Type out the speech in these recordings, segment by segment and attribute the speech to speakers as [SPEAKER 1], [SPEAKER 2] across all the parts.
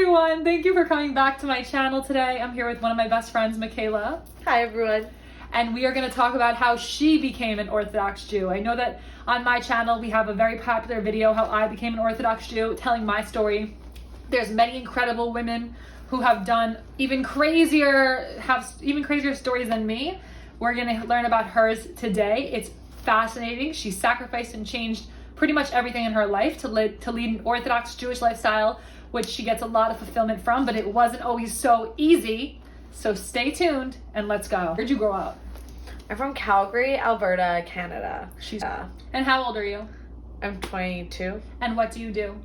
[SPEAKER 1] everyone! Thank you for coming back to my channel today. I'm here with one of my best friends, Michaela.
[SPEAKER 2] Hi everyone.
[SPEAKER 1] And we are going to talk about how she became an Orthodox Jew. I know that on my channel we have a very popular video, how I became an Orthodox Jew, telling my story. There's many incredible women who have done even crazier stories than me. We're going to learn about hers today. It's fascinating. She sacrificed and changed pretty much everything in her life to lead an Orthodox Jewish lifestyle, which she gets a lot of fulfillment from, but it wasn't always so easy. So stay tuned and let's go. Where'd you grow up?
[SPEAKER 2] I'm from Calgary, Alberta, Canada.
[SPEAKER 1] And how old are you?
[SPEAKER 2] I'm 22.
[SPEAKER 1] And what do you do?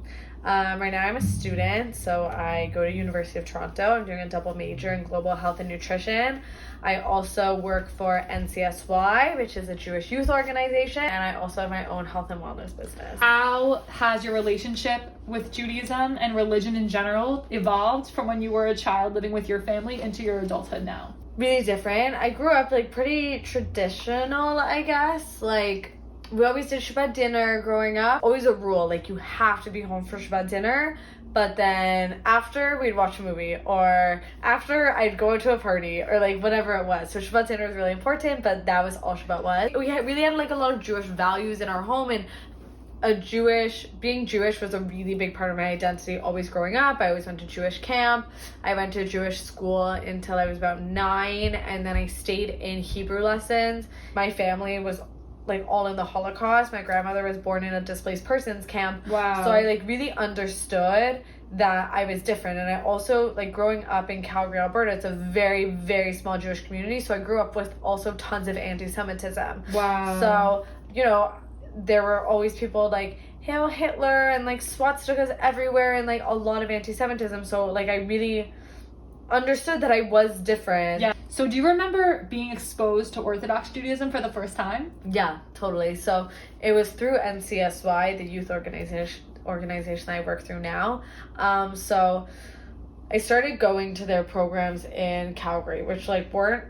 [SPEAKER 2] Right now I'm a student, so I go to University of Toronto. I'm doing a double major in global health and nutrition. I also work for NCSY, which is a Jewish youth organization, and I also have my own health and wellness business.
[SPEAKER 1] How has your relationship with Judaism and religion in general evolved from when you were a child living with your family into your adulthood now?
[SPEAKER 2] Really different. I grew up pretty traditional, I guess. We always did Shabbat dinner growing up. Always a rule, you have to be home for Shabbat dinner. But then after, we'd watch a movie, or after I'd go to a party, or whatever it was. So Shabbat dinner was really important, but that was all Shabbat was. We really had a lot of Jewish values in our home, and being Jewish was a really big part of my identity always growing up. I always went to Jewish camp. I went to Jewish school until I was about 9, and then I stayed in Hebrew lessons. My family was all in the Holocaust. My grandmother was born in a displaced persons camp.
[SPEAKER 1] Wow.
[SPEAKER 2] So I really understood that I was different. And I also growing up in Calgary, Alberta, it's a very, very small Jewish community. So I grew up with also tons of anti-Semitism.
[SPEAKER 1] Wow.
[SPEAKER 2] So, there were always people Hail Hitler and swastikas everywhere and a lot of anti-Semitism. So I really understood that I was different.
[SPEAKER 1] Yeah. So do you remember being exposed to Orthodox Judaism for the first time?
[SPEAKER 2] Yeah, totally. So it was through NCSY, the youth organization I work through now. So I started going to their programs in Calgary, which weren't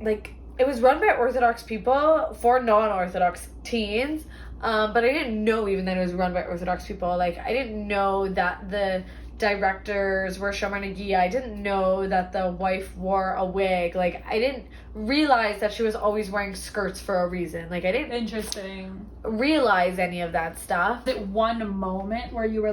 [SPEAKER 2] it was run by Orthodox people for non-Orthodox teens. But I didn't know even that it was run by Orthodox people. I didn't know that the directors were Shomer Nagia. I didn't know that the wife wore a wig. I didn't realize that she was always wearing skirts for a reason. I didn't
[SPEAKER 1] Interesting.
[SPEAKER 2] realize any of that stuff.
[SPEAKER 1] That one moment where you were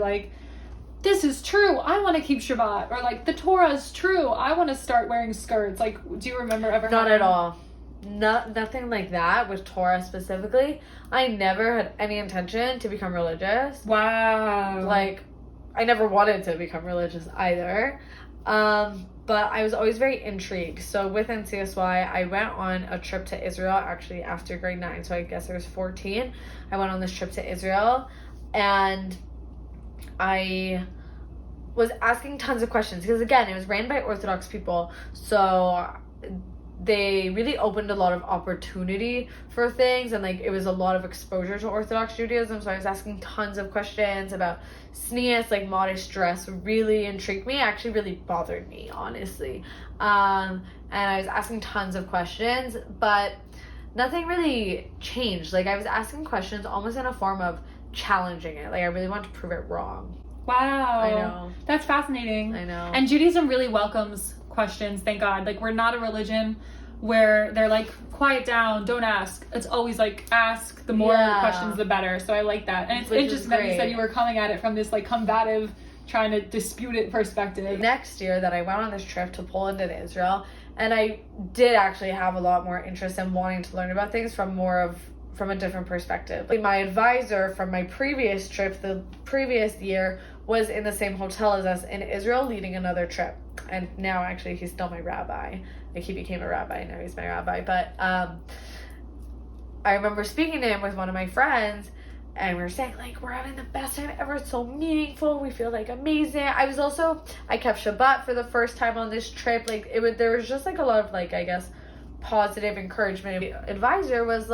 [SPEAKER 1] this is true, I want to keep Shabbat, or the Torah is true, I want to start wearing skirts. Do you remember ever?
[SPEAKER 2] Not at all. Nothing like that with Torah specifically. I never had any intention to become religious.
[SPEAKER 1] Wow.
[SPEAKER 2] I never wanted to become religious either. But I was always very intrigued. So with NCSY, I went on a trip to Israel actually after grade 9. So I guess I was 14. I went on this trip to Israel and I was asking tons of questions because again, it was ran by Orthodox people. So they really opened a lot of opportunity for things, and it was a lot of exposure to Orthodox Judaism. So I was asking tons of questions about tznius, modest dress really intrigued me, actually really bothered me, honestly. And I was asking tons of questions, but nothing really changed. I was asking questions almost in a form of challenging it. I really wanted to prove it wrong.
[SPEAKER 1] Wow.
[SPEAKER 2] I know.
[SPEAKER 1] That's fascinating.
[SPEAKER 2] I know.
[SPEAKER 1] And Judaism really welcomes questions, thank God. We're not a religion where they're quiet down, don't ask. It's always ask, the more questions the better. So I like that. And it's interesting that you said you were coming at it from this combative, trying to dispute it perspective.
[SPEAKER 2] Next year that I went on this trip to Poland and Israel, and I did actually have a lot more interest in wanting to learn about things from a different perspective. My advisor from my previous trip the previous year was in the same hotel as us in Israel leading another trip. And now actually he's still my rabbi. He became a rabbi, now he's my rabbi. But I remember speaking to him with one of my friends, and we were saying we're having the best time ever. It's so meaningful. We feel amazing. I kept Shabbat for the first time on this trip. There was just a lot of I guess positive encouragement. The advisor was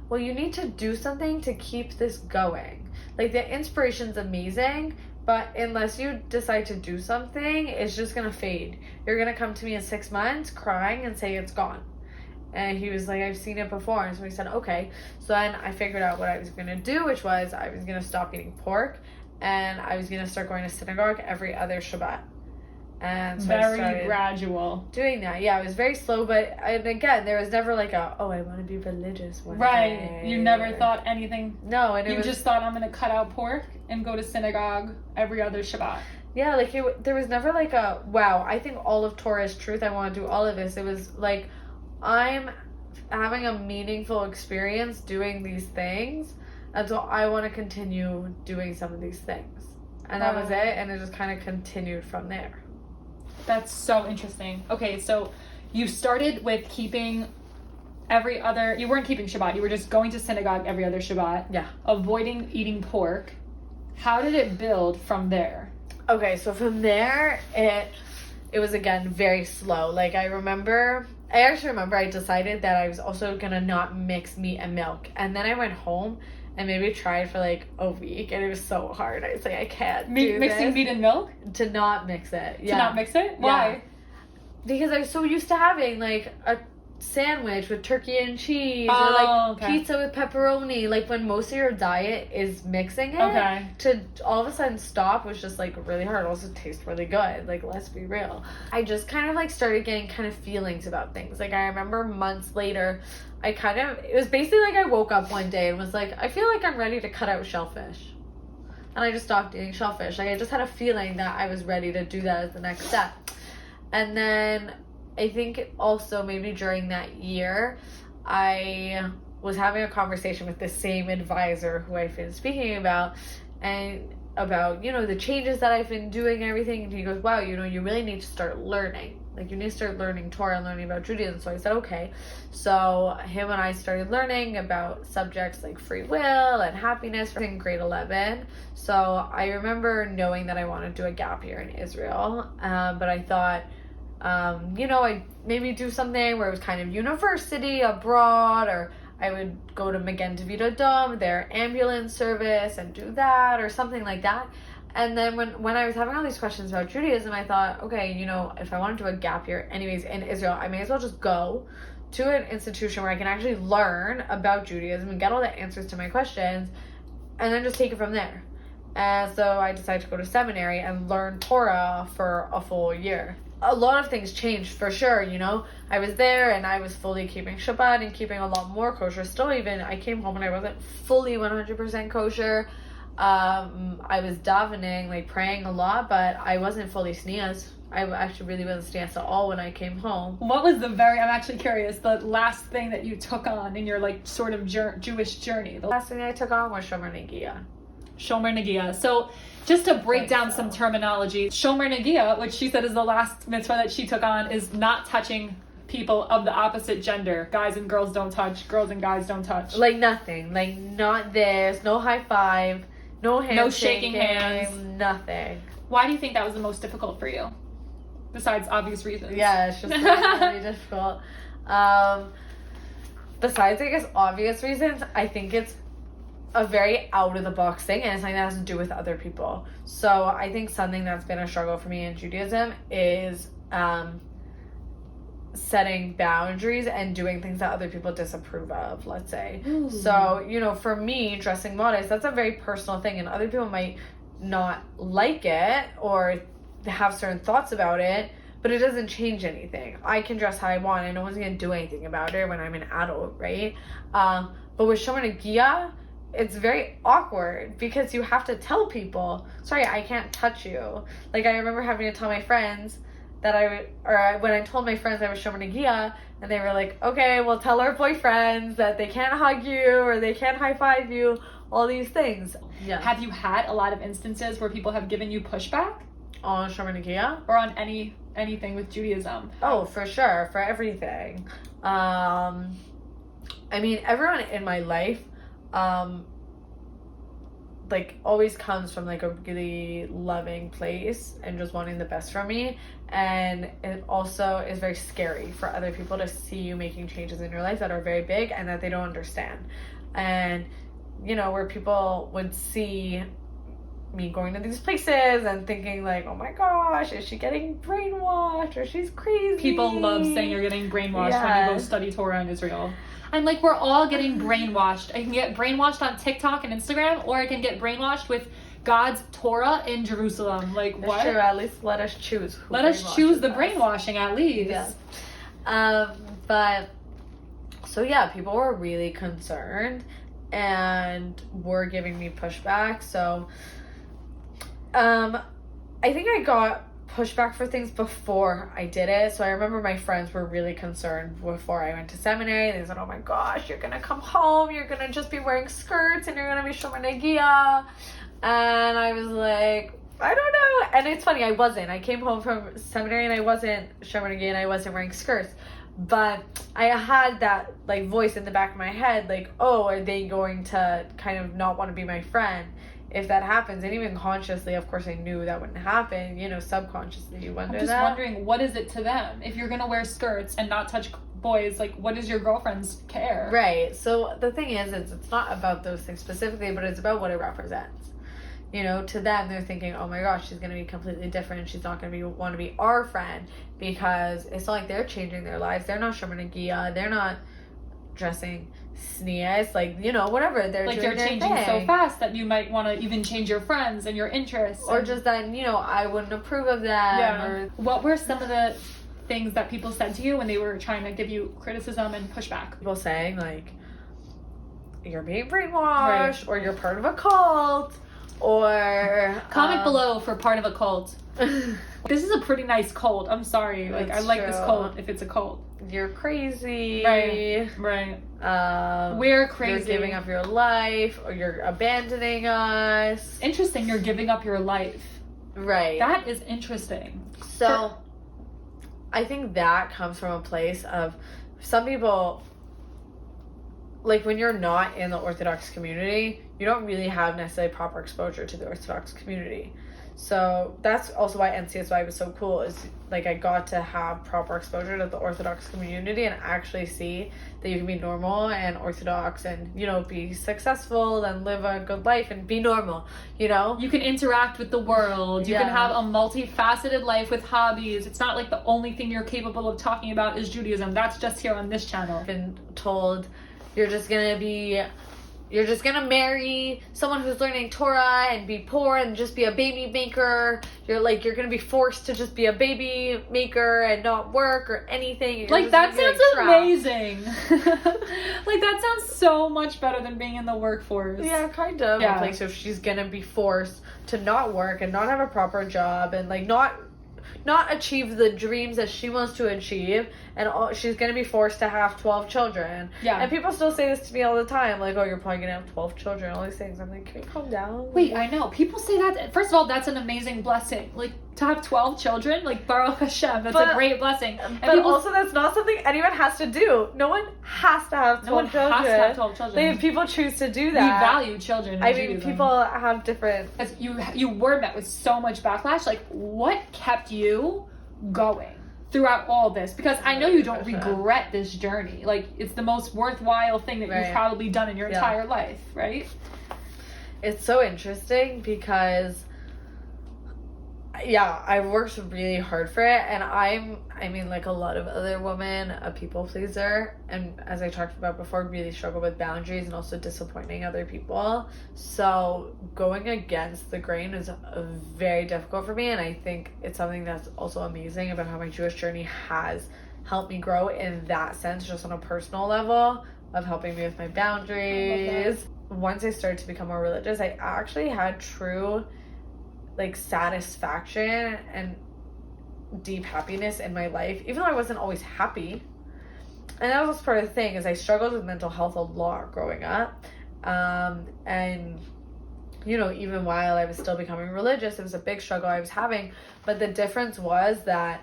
[SPEAKER 2] well, you need to do something to keep this going. The inspiration's amazing, but unless you decide to do something, it's just gonna fade. You're gonna come to me in 6 months crying and say it's gone. And he was I've seen it before. And so we said, okay. So then I figured out what I was gonna do, which was I was gonna stop eating pork and I was gonna start going to synagogue every other Shabbat. And so I
[SPEAKER 1] Very
[SPEAKER 2] started
[SPEAKER 1] gradual.
[SPEAKER 2] doing that. Yeah, it was very slow, but and again, there was never like I want to be religious one day.
[SPEAKER 1] You never
[SPEAKER 2] or-
[SPEAKER 1] thought anything.
[SPEAKER 2] No, and
[SPEAKER 1] You just thought, I'm going to cut out pork and go to synagogue every other Shabbat.
[SPEAKER 2] yeah, like there was never like a wow. I think all of Torah is truth. I want to do all of this. It was like I'm having a meaningful experience doing these things, and so I want to continue doing some of these things. And that was it, and it just kind of continued from there.
[SPEAKER 1] That's so interesting. Okay, so you started with keeping you weren't keeping Shabbat, you were just going to synagogue every other Shabbat.
[SPEAKER 2] Yeah.
[SPEAKER 1] Avoiding eating pork. How did it build from there?
[SPEAKER 2] Okay, so from there, it was again very slow. Like I actually remember I decided that I was also gonna not mix meat and milk. And then I went home and maybe tried for like a week, and it was so hard. I was like, I can't do
[SPEAKER 1] Mixing
[SPEAKER 2] this.
[SPEAKER 1] meat and milk?
[SPEAKER 2] To not mix it. Yeah.
[SPEAKER 1] To not mix it? Why?
[SPEAKER 2] Because I was so used to having like a sandwich with turkey and cheese, or
[SPEAKER 1] Oh,
[SPEAKER 2] like
[SPEAKER 1] okay.
[SPEAKER 2] pizza with pepperoni. Like when most of your diet is mixing it,
[SPEAKER 1] Okay.
[SPEAKER 2] to all of a sudden stop was just like really hard. It also tastes really good. Like let's be real. I just kind of like started getting kind of feelings about things. Like I remember months later, it was basically like I woke up one day and was like, I feel like I'm ready to cut out shellfish. And I just stopped eating shellfish. Like I just had a feeling that I was ready to do that as the next step. And then I think also maybe during that year, I was having a conversation with the same advisor who I've been speaking about, and about, the changes that I've been doing and everything. And he goes, wow, you really need to start learning. Like you need to start learning Torah and learning about Judaism. So I said, okay. So him and I started learning about subjects like free will and happiness in grade 11. So I remember knowing that I wanted to do a gap year in Israel. But I thought, I'd maybe do something where it was kind of university abroad, or I would go to Magen David Adom, their ambulance service, and do that, or something like that. And then when I was having all these questions about Judaism, I thought, okay, if I want to do a gap year anyways in Israel, I may as well just go to an institution where I can actually learn about Judaism and get all the answers to my questions, and then just take it from there. And so I decided to go to seminary and learn Torah for a full year. A lot of things changed for sure, I was there and I was fully keeping Shabbat and keeping a lot more kosher. Still, even I came home and I wasn't fully 100% kosher. I was davening, like praying a lot, but I wasn't fully sneezed. I actually really wasn't sneezed at all when I came home.
[SPEAKER 1] What was I'm actually curious, the last thing that you took on in your like sort of Jewish journey?
[SPEAKER 2] The last thing I took on was Shomer Negia.
[SPEAKER 1] Shomer Negia. So just to break down some terminology, Shomer Negia, which she said is the last mitzvah that she took on, is not touching people of the opposite gender. Guys and girls don't touch. Girls and guys don't touch.
[SPEAKER 2] Like nothing. Like not this. No high five. No hand
[SPEAKER 1] No shaking hands.
[SPEAKER 2] Nothing.
[SPEAKER 1] Why do you think that was the most difficult for you? Besides obvious reasons.
[SPEAKER 2] Yeah, it's just really difficult. Besides, I guess, obvious reasons, I think it's a very out-of-the-box thing, and it's something that has to do with other people. So I think something that's been a struggle for me in Judaism is setting boundaries and doing things that other people disapprove of, let's say. Ooh. So, for me, dressing modest, that's a very personal thing, and other people might not like it or have certain thoughts about it, but it doesn't change anything. I can dress how I want, and no one's going to do anything about it when I'm an adult, right? But with Shomer Negia, it's very awkward because you have to tell people, sorry, I can't touch you. Like, I remember having to tell my friends that when I told my friends I was Shomer Negia, and they were like, okay, well, tell our boyfriends that they can't hug you or they can't high five you, all these things. Yeah.
[SPEAKER 1] Have you had a lot of instances where people have given you pushback?
[SPEAKER 2] On Shomer Negia?
[SPEAKER 1] Or on anything with Judaism?
[SPEAKER 2] Oh, for sure. For everything. Everyone in my life, always comes from, a really loving place and just wanting the best for me. And it also is very scary for other people to see you making changes in your life that are very big and that they don't understand. And, where people would see me going to these places and thinking oh my gosh, is she getting brainwashed or she's crazy?
[SPEAKER 1] People love saying you're getting brainwashed when you go study Torah in Israel. I'm like, we're all getting brainwashed. I can get brainwashed on TikTok and Instagram, or I can get brainwashed with God's Torah in Jerusalem. Like,
[SPEAKER 2] That's
[SPEAKER 1] what?
[SPEAKER 2] true. At least let us choose.
[SPEAKER 1] Let us choose the
[SPEAKER 2] us.
[SPEAKER 1] brainwashing, at least.
[SPEAKER 2] Yeah. But so yeah, people were really concerned and were giving me pushback. So I think I got pushback for things before I did it. So I remember my friends were really concerned before I went to seminary. They said, oh my gosh, you're gonna come home, you're gonna just be wearing skirts and you're gonna be shomer negia. And I was like, I don't know. And it's funny, I wasn't. I came home from seminary and I wasn't shomer negia and I wasn't wearing skirts. But I had that like voice in the back of my head, like, oh, are they going to kind of not want to be my friend if that happens? And even consciously, of course, I knew that wouldn't happen. You know, subconsciously, you wonder.
[SPEAKER 1] I'm just wondering, what is it to them? If you're gonna wear skirts and not touch boys, like, what does your girlfriends care?
[SPEAKER 2] Right. So the thing is it's not about those things specifically, but it's about what it represents. You know, to them, they're thinking, oh my gosh, she's going to be completely different. She's not going to want to be our friend, because it's not like they're changing their lives. They're not shomer negia. They're not dressing sneas. Like, you know, whatever. They're
[SPEAKER 1] like,
[SPEAKER 2] doing
[SPEAKER 1] you're
[SPEAKER 2] their
[SPEAKER 1] changing
[SPEAKER 2] thing.
[SPEAKER 1] so fast that you might want to even change your friends and your interests.
[SPEAKER 2] Or just that, you know, I wouldn't approve of them.
[SPEAKER 1] Yeah.
[SPEAKER 2] Or
[SPEAKER 1] What were some of the things that people said to you when they were trying to give you criticism and pushback?
[SPEAKER 2] people saying, like, you're being brainwashed,
[SPEAKER 1] Right.
[SPEAKER 2] or you're part of a cult, or...
[SPEAKER 1] Comment below for part of a cult. This is a pretty nice cult. I'm sorry. Like, I
[SPEAKER 2] That's
[SPEAKER 1] like this
[SPEAKER 2] true.
[SPEAKER 1] cult if it's a cult.
[SPEAKER 2] You're crazy.
[SPEAKER 1] Right. We're crazy.
[SPEAKER 2] You're giving up your life, or you're abandoning us.
[SPEAKER 1] Interesting, you're giving up your life.
[SPEAKER 2] Right.
[SPEAKER 1] That is interesting.
[SPEAKER 2] So, I think that comes from a place of some people, like, when you're not in the Orthodox community, you don't really have necessarily proper exposure to the Orthodox community. So that's also why NCSY was so cool, is like I got to have proper exposure to the Orthodox community and actually see that you can be normal and Orthodox and, you know, be successful and live a good life and be normal, you know?
[SPEAKER 1] You can interact with the world. You can
[SPEAKER 2] Yeah.
[SPEAKER 1] have a multifaceted life with hobbies. It's not like the only thing you're capable of talking about is Judaism. That's just here on this channel.
[SPEAKER 2] Been told you're just gonna marry someone who's learning Torah and be poor and just be a baby maker. You're gonna be forced to just be a baby maker and not work or anything. You're
[SPEAKER 1] Like,
[SPEAKER 2] just
[SPEAKER 1] that
[SPEAKER 2] gonna be,
[SPEAKER 1] sounds
[SPEAKER 2] trapped.
[SPEAKER 1] amazing. Like, that sounds so much better than being in the workforce.
[SPEAKER 2] Yeah, kind of.
[SPEAKER 1] Yeah.
[SPEAKER 2] Like, so she's gonna be forced to not work and not have a proper job and like not achieve the dreams that she wants to achieve, and she's going to be forced to have 12 children.
[SPEAKER 1] Yeah.
[SPEAKER 2] And people still say this to me all the time, like, oh, you're probably going to have 12 children, all these things. I'm like, can you calm down?
[SPEAKER 1] Wait, I know. People say that. First of all, that's an amazing blessing. Like, to have 12 children, like, Baruch Hashem, that's a great blessing. And
[SPEAKER 2] But also, that's not something anyone has to do. No one has to have 12
[SPEAKER 1] no one
[SPEAKER 2] children.
[SPEAKER 1] has to have 12 children.
[SPEAKER 2] Like, if people choose to do
[SPEAKER 1] We
[SPEAKER 2] that.
[SPEAKER 1] value children in
[SPEAKER 2] I mean,
[SPEAKER 1] Judaism.
[SPEAKER 2] people have different...
[SPEAKER 1] As you were met with so much backlash. Like, what kept you going throughout all this? Because I know you don't regret this journey. Like, it's the most worthwhile thing that you've probably done in your entire life, right?
[SPEAKER 2] It's so interesting because, yeah, I worked really hard for it, and I mean, like a lot of other women, a people pleaser, and as I talked about before, really struggle with boundaries and also disappointing other people. So going against the grain is very difficult for me, and I think it's something that's also amazing about how my Jewish journey has helped me grow in that sense, just on a personal level, of helping me with my boundaries. Once I started to become more religious, I actually had true, like, satisfaction and deep happiness in my life, even though I wasn't always happy. And that was part of the thing, is I struggled with mental health a lot growing up. And, you know, even while I was still becoming religious, it was a big struggle I was having. But the difference was that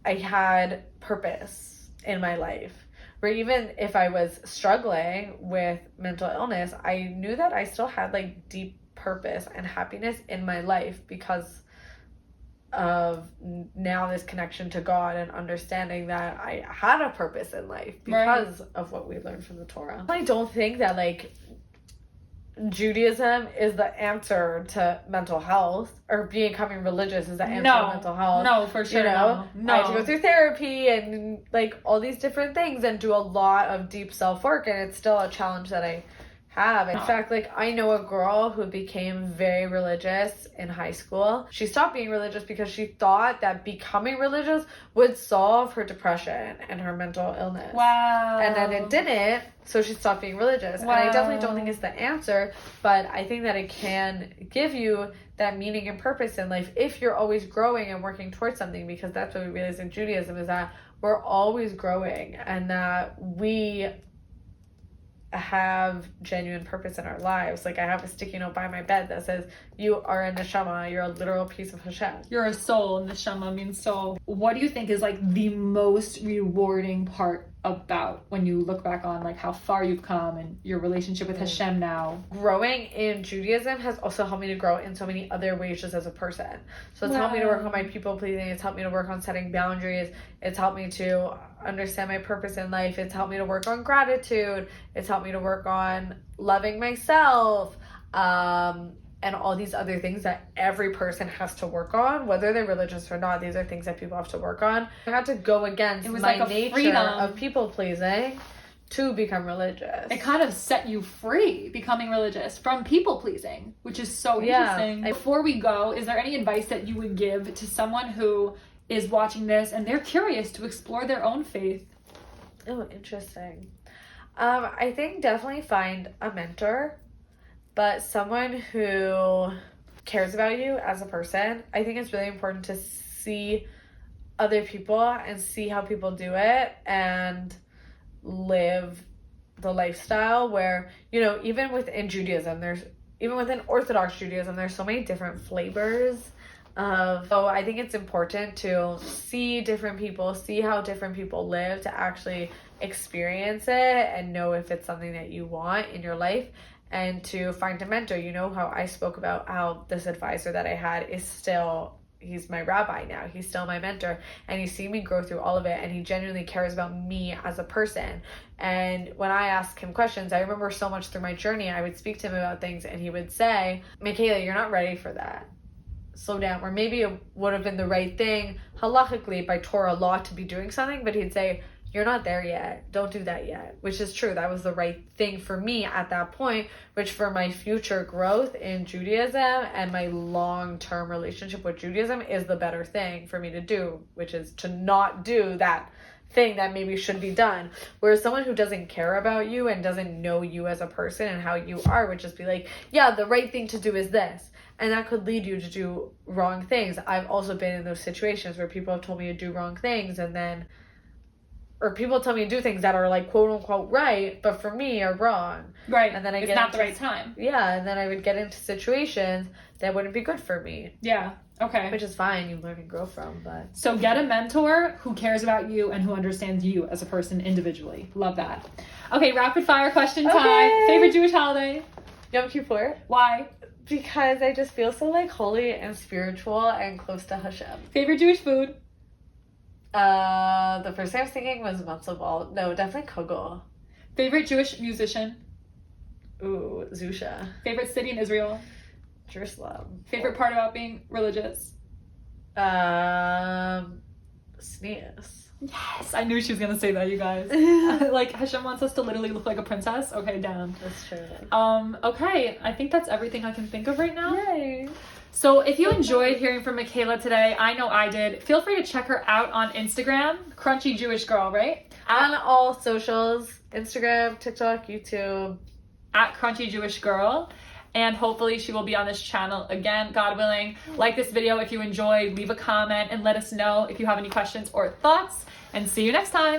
[SPEAKER 2] I had purpose in my life. Where even if I was struggling with mental illness, I knew that I still had, like, deep purpose and happiness in my life because of now this connection to God and understanding that I had a purpose in life because of what we learned from the Torah. I don't think that, like, Judaism is the answer to mental health, or becoming religious is the answer to mental health.
[SPEAKER 1] No, for sure.
[SPEAKER 2] You know,
[SPEAKER 1] no.
[SPEAKER 2] I had to go through therapy and, like, all these different things and do a lot of deep self-work, and it's still a challenge that I have. In fact, like, I know a girl who became very religious in high school. She stopped being religious because she thought that becoming religious would solve her depression and her mental illness.
[SPEAKER 1] Wow.
[SPEAKER 2] And then it didn't, so she stopped being religious.
[SPEAKER 1] Wow.
[SPEAKER 2] And I definitely don't think it's the answer, but I think that it can give you that meaning and purpose in life if you're always growing and working towards something, because that's what we realize in Judaism, is that we're always growing and that we have genuine purpose in our lives. Like, I have a sticky note by my bed that says, you are a neshama, you're a literal piece of Hashem.
[SPEAKER 1] You're a soul. Neshama means soul. What do you think is like the most rewarding part about when you look back on like how far you've come and your relationship with Hashem now?
[SPEAKER 2] Growing in Judaism has also helped me to grow in so many other ways just as a person. So it's helped me to work on my people pleasing. It's helped me to work on setting boundaries. It's helped me to understand my purpose in life. It's helped me to work on gratitude. It's helped me to work on loving myself. And all these other things that every person has to work on, whether they're religious or not. These are things that people have to work on. I had to go against my
[SPEAKER 1] like
[SPEAKER 2] nature
[SPEAKER 1] freedom
[SPEAKER 2] of people pleasing to become religious.
[SPEAKER 1] It kind of set you free, becoming religious, from people pleasing, which is so interesting. Before we go, is there any advice that you would give to someone who is watching this and they're curious to explore their own faith?
[SPEAKER 2] Oh, interesting. I think definitely find a mentor, but someone who cares about you as a person. I think it's really important to see other people and see how people do it and live the lifestyle where, you know, even within Judaism, even within Orthodox Judaism, there's so many different flavors so I think it's important to see different people, see how different people live, to actually experience it and know if it's something that you want in your life, and to find a mentor. You know how I spoke about how this advisor that I had is still, he's my rabbi now. He's still my mentor, and he's seen me grow through all of it, and he genuinely cares about me as a person. And when I ask him questions, I remember so much through my journey, I would speak to him about things and he would say, Michaela, you're not ready for that. Slow down. Or maybe it would have been the right thing halachically by Torah law to be doing something, but he'd say, you're not there yet. Don't do that yet. Which is true. That was the right thing for me at that point, which for my future growth in Judaism and my long-term relationship with Judaism is the better thing for me to do, which is to not do that thing that maybe should be done. Whereas someone who doesn't care about you and doesn't know you as a person and how you are would just be like, yeah, the right thing to do is this. And that could lead you to do wrong things. I've also been in those situations where people have told me to do wrong things, and then, or people tell me to do things that are like quote unquote right, but for me are wrong.
[SPEAKER 1] Right.
[SPEAKER 2] And then
[SPEAKER 1] it's not the right time.
[SPEAKER 2] Yeah. And then I would get into situations that wouldn't be good for me.
[SPEAKER 1] Yeah. Okay.
[SPEAKER 2] Which is fine. You learn and grow from, but.
[SPEAKER 1] So get a mentor who cares about you and who understands you as a person individually. Love that. Okay. Rapid fire question time.
[SPEAKER 2] Okay.
[SPEAKER 1] Favorite Jewish holiday?
[SPEAKER 2] Yom Kippur.
[SPEAKER 1] Why?
[SPEAKER 2] Because I just feel so like holy and spiritual and close to Hashem.
[SPEAKER 1] Favorite Jewish food?
[SPEAKER 2] The first thing I was thinking was matzo ball. No, definitely kugel.
[SPEAKER 1] Favorite Jewish musician?
[SPEAKER 2] Ooh, Zusha.
[SPEAKER 1] Favorite city in Israel?
[SPEAKER 2] Jerusalem.
[SPEAKER 1] Favorite part about being religious?
[SPEAKER 2] Sneeze.
[SPEAKER 1] Yes, I knew she was gonna say that, you guys. Like, Hashem wants us to literally look like a princess. Okay, down.
[SPEAKER 2] That's true.
[SPEAKER 1] Okay, I think that's everything I can think of right now.
[SPEAKER 2] Yay.
[SPEAKER 1] So if you enjoyed hearing from Michaela today, I know I did, feel free to check her out on Instagram, Crunchy Jewish Girl, right?
[SPEAKER 2] On all socials, Instagram, TikTok, YouTube.
[SPEAKER 1] At Crunchy Jewish Girl. And hopefully she will be on this channel again, God willing. Like this video if you enjoyed, leave a comment and let us know if you have any questions or thoughts. And see you next time.